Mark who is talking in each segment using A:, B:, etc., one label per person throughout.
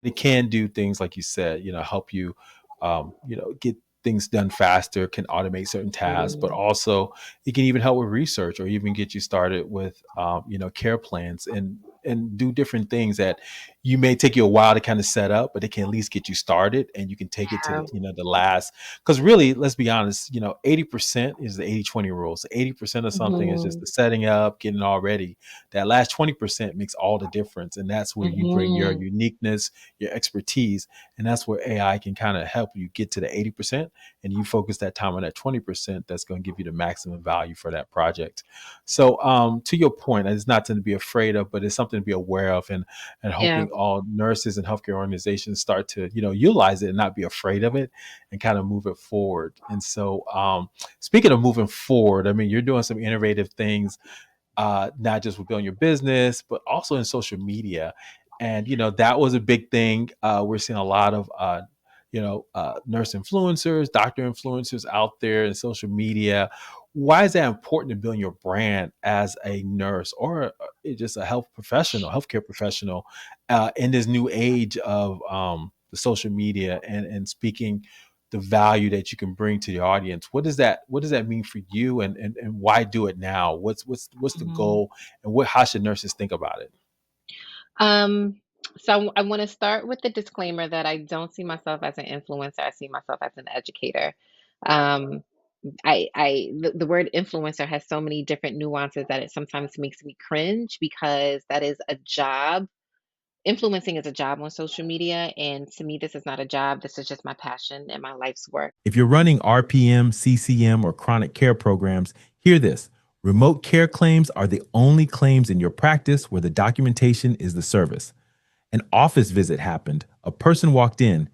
A: It can do things like you said, help you, get things done faster, can automate certain tasks, but
B: Mm,
A: also it can even help with research or even get you started with, care plans and do different things that you may take you a while to kind of set up, but it can at least get you started and you can take it to
B: yeah.
A: the last. Because really, let's be honest, 80% is the 80/20 rule. So 80% of something is just
B: Mhm,
A: the setting up, getting all ready. That last 20% makes all the difference. And that's where you bring your
B: mhm,
A: uniqueness, your expertise, and that's where AI can kind of help you get to the 80%, and you focus that time on that 20% that's going to give you the maximum value for that project. So to your point, it's not something to be afraid of, but it's something to be aware of, and
B: yeah.
A: hoping all nurses and healthcare organizations start to utilize it and not be afraid of it and kind of move it forward. And so speaking of moving forward, I mean, you're doing some innovative things, not just with building your business, but also in social media. And that was a big thing. We're seeing a lot of nurse influencers, doctor influencers out there in social media. Why is that important to building your brand as a nurse or just a healthcare professional, in this new age of the social media and speaking the value that you can bring to the audience? What does that mean for you, and why do it now? What's the
B: Mhm.
A: goal, and how should nurses think about it?
B: Um, so I want to start with the disclaimer that I don't see myself as an influencer. I see myself as an educator. Um, the word influencer has so many different nuances that it sometimes makes me cringe because that is a job. Influencing is a job on social media, and to me, this is not a job. This is just my passion and my life's work.
C: If you're running RPM, CCM, or chronic care programs, hear this. Remote care claims are the only claims in your practice where the documentation is the service. An office visit happened. A person walked in.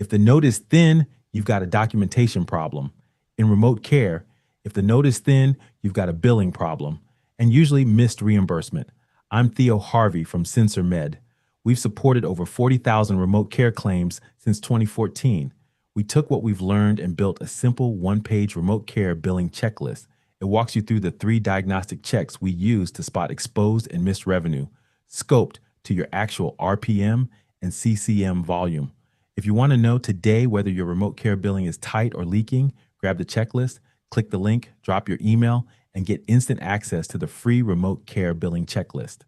C: If the note is thin, you've got a documentation problem. In remote care, if the note is thin, you've got a billing problem and usually missed reimbursement. I'm Theo Harvey from SynsorMed. We've supported over 40,000 remote care claims since 2014. We took what we've learned and built a simple one-page remote care billing checklist. It walks you through the 3 diagnostic checks we use to spot exposed and missed revenue, scoped to your actual RPM and CCM volume. If you want to know today whether your remote care billing is tight or leaking, grab the checklist, click the link, drop your email, and get instant access to the free remote care billing checklist.